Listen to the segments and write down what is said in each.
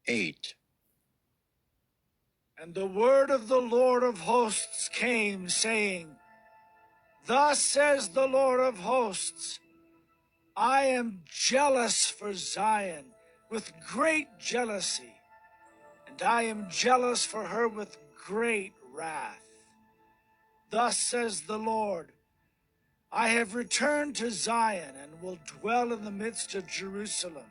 8. And the word of the Lord of hosts came, saying, Thus says the Lord of hosts, I am jealous for Zion with great jealousy, and I am jealous for her with great wrath. Thus says the Lord, I have returned to Zion and will dwell in the midst of Jerusalem.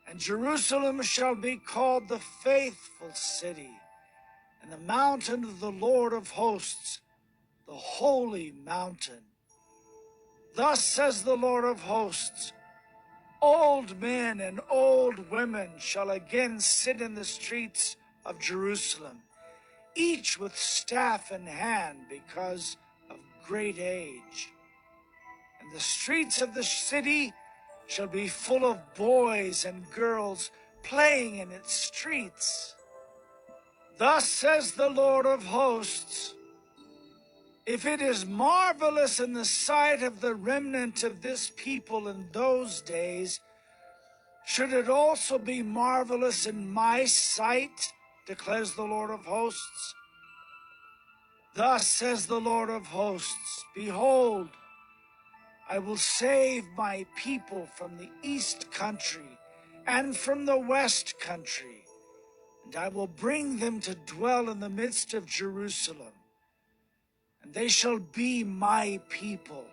And Jerusalem shall be called the faithful city, and the mountain of the Lord of hosts, the holy mountain. Thus says the Lord of hosts, old men and old women shall again sit in the streets of Jerusalem, each with staff in hand because of great age. And the streets of the city shall be full of boys and girls playing in its streets. Thus says the Lord of hosts, if it is marvelous in the sight of the remnant of this people in those days, should it also be marvelous in my sight, declares the Lord of hosts. Thus says the Lord of hosts, behold, I will save my people from the east country and from the west country, and I will bring them to dwell in the midst of Jerusalem. And they shall be my people,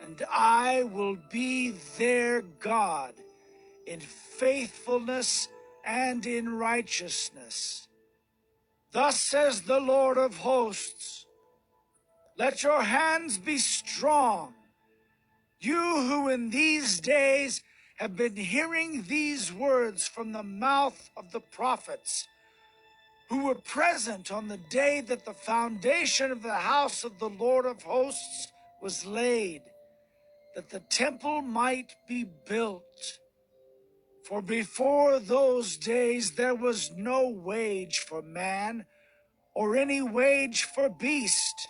and I will be their God in faithfulness and in righteousness. Thus says the Lord of hosts, let your hands be strong, you who in these days have been hearing these words from the mouth of the prophets, who were present on the day that the foundation of the house of the Lord of hosts was laid, that the temple might be built. For before those days there was no wage for man, or any wage for beast.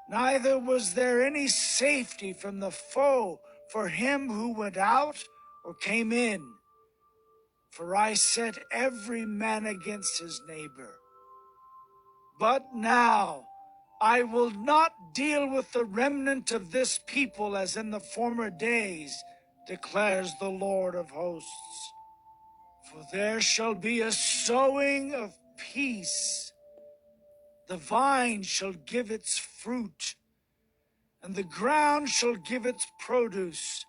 Neither was there any safety from the foe for him who went out or came in. For I set every man against his neighbor. But now I will not deal with the remnant of this people as in the former days, declares the Lord of hosts. For there shall be a sowing of peace. The vine shall give its fruit, and the ground shall give its produce,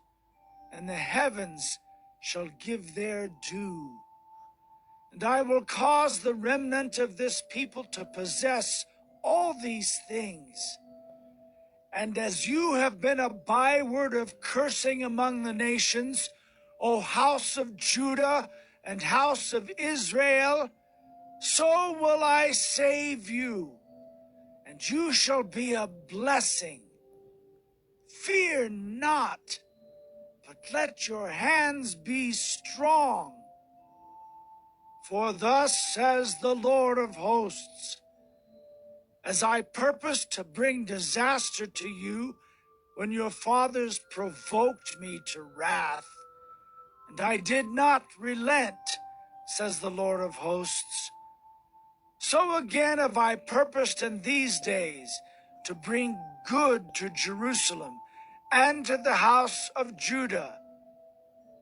and the heavens shall give their dew. And I will cause the remnant of this people to possess all these things. And as you have been a byword of cursing among the nations, O house of Judah and house of Israel, so will I save you, and you shall be a blessing. Fear not, but let your hands be strong. For thus says the Lord of hosts, as I purposed to bring disaster to you when your fathers provoked me to wrath, and I did not relent, says the Lord of hosts, so again have I purposed in these days to bring good to Jerusalem and to the house of Judah.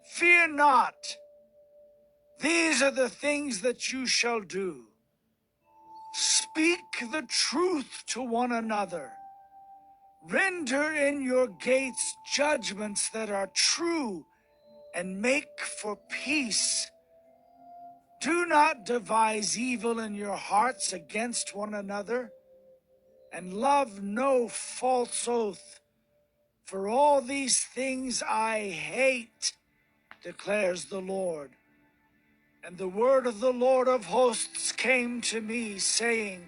Fear not. These are the things that you shall do. Speak the truth to one another. Render in your gates judgments that are true, and make for peace. Do not devise evil in your hearts against one another, and love no false oath. For all these things I hate, declares the Lord. And the word of the Lord of hosts came to me, saying,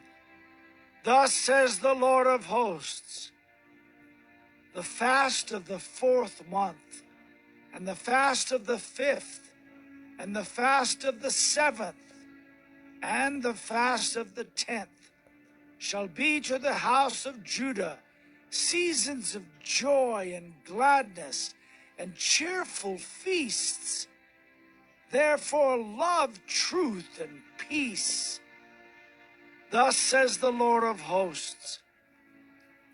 Thus says the Lord of hosts, the fast of the 4th month, and the fast of the 5th, and the fast of the 7th, and the fast of the 10th shall be to the house of Judah seasons of joy and gladness and cheerful feasts. Therefore love truth and peace. Thus says the Lord of hosts,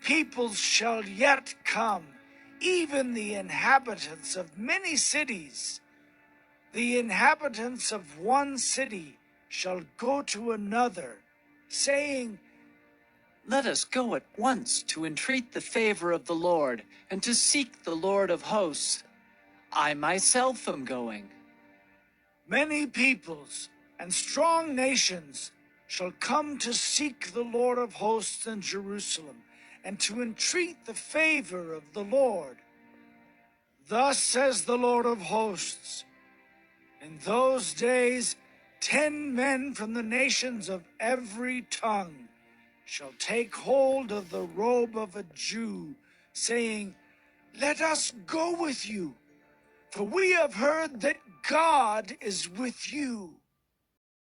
peoples shall yet come, even the inhabitants of many cities. The inhabitants of one city shall go to another, saying, Let us go at once to entreat the favor of the Lord, and to seek the Lord of hosts. I myself am going. Many peoples and strong nations shall come to seek the Lord of hosts in Jerusalem, and to entreat the favor of the Lord. Thus says the Lord of hosts, in those days 10 men from the nations of every tongue shall take hold of the robe of a Jew, saying, Let us go with you, for we have heard that God is with you.